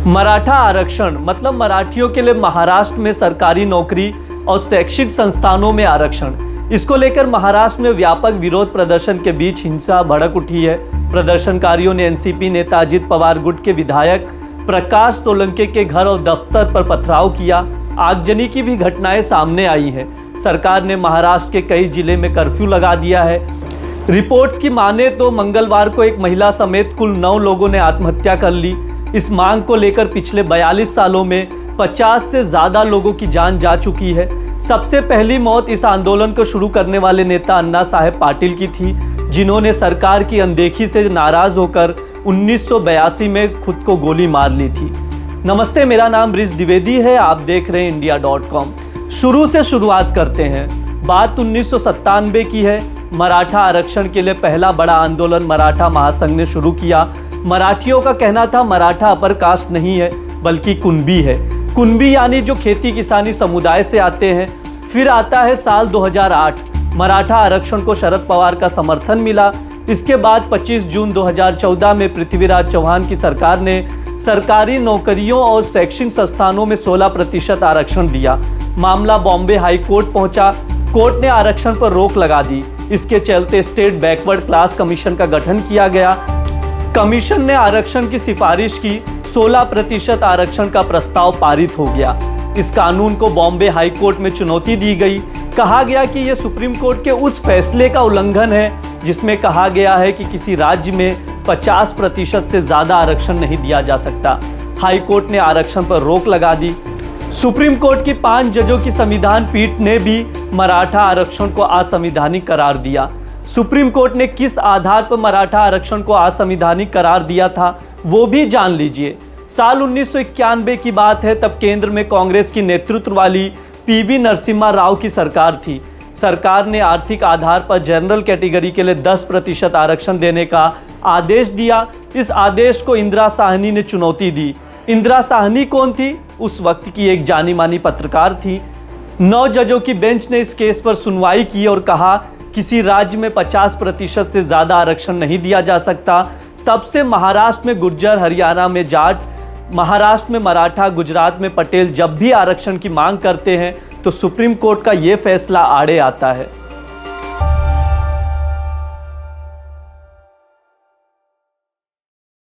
मराठा आरक्षण मतलब मराठियों के लिए महाराष्ट्र में सरकारी नौकरी और शैक्षिक संस्थानों में आरक्षण। इसको लेकर महाराष्ट्र में व्यापक विरोध प्रदर्शन के बीच हिंसा भड़क उठी है। प्रदर्शनकारियों ने एनसीपी नेता अजित पवार गुट के विधायक प्रकाश सोलंके के घर और दफ्तर पर पथराव किया। आगजनी की भी घटनाएं सामने आई हैं। सरकार ने महाराष्ट्र के कई जिले में कर्फ्यू लगा दिया है। रिपोर्ट्स की माने तो मंगलवार को एक महिला समेत कुल 9 लोगों ने आत्महत्या कर ली। इस मांग को लेकर पिछले 42 सालों में 50 से ज़्यादा लोगों की जान जा चुकी है। सबसे पहली मौत इस आंदोलन को शुरू करने वाले नेता अन्ना साहेब पाटिल की थी, जिन्होंने सरकार की अनदेखी से नाराज होकर 1982 में खुद को गोली मार ली थी। नमस्ते, मेरा नाम रिज द्विवेदी है। आप देख रहे हैं इंडिया.com। शुरू से शुरुआत करते हैं। बात 1997 की है। मराठा आरक्षण के लिए पहला बड़ा आंदोलन मराठा महासंघ ने शुरू किया। मराठियों का कहना था मराठा अपर कास्ट नहीं है बल्कि कुणबी है। कुणबी यानी जो खेती किसानी समुदाय से आते हैं। फिर आता है साल 2008। मराठा आरक्षण को शरद पवार का समर्थन मिला। इसके बाद 25 जून 2014 में पृथ्वीराज चौहान की सरकार ने सरकारी नौकरियों और शैक्षिक संस्थानों में 16% आरक्षण दिया। मामला बॉम्बे हाई कोर्ट पहुंचा। कोर्ट ने आरक्षण पर रोक लगा दी। इसके चलते स्टेट बैकवर्ड क्लास कमीशन का गठन किया गया। कमीशन ने आरक्षण की सिफारिश की। 16% आरक्षण का प्रस्ताव पारित हो गया। इस कानून को बॉम्बे हाई कोर्ट में चुनौती दी गई। कहा गया कि यह सुप्रीम कोर्ट के उस फैसले का उल्लंघन है जिसमें कहा गया है कि किसी राज्य में 50% से ज़्यादा आरक्षण नहीं दिया जा सकता। हाई कोर्ट ने आरक्षण पर रोक लगा दी। सुप्रीम कोर्ट की 5 जजों की संविधान पीठ ने भी मराठा आरक्षण को असंवैधानिक करार दिया। सुप्रीम कोर्ट ने किस आधार पर मराठा आरक्षण को असंवैधानिक करार दिया था वो भी जान लीजिए। साल 1991 की बात है। तब केंद्र में कांग्रेस की नेतृत्व वाली पीवी नरसिम्हा राव की सरकार थी। सरकार ने आर्थिक आधार पर जनरल कैटेगरी के लिए 10% आरक्षण देने का आदेश दिया। इस आदेश को इंदिरा साहनी ने चुनौती दी। इंदिरा साहनी कौन थी? उस वक्त की एक जानी मानी पत्रकार थी। 9 जजों की बेंच ने इस केस पर सुनवाई की और कहा किसी राज्य में 50% से ज़्यादा आरक्षण नहीं दिया जा सकता। तब से महाराष्ट्र में गुर्जर, हरियाणा में जाट, महाराष्ट्र में मराठा, गुजरात में पटेल जब भी आरक्षण की मांग करते हैं तो सुप्रीम कोर्ट का ये फैसला आड़े आता है।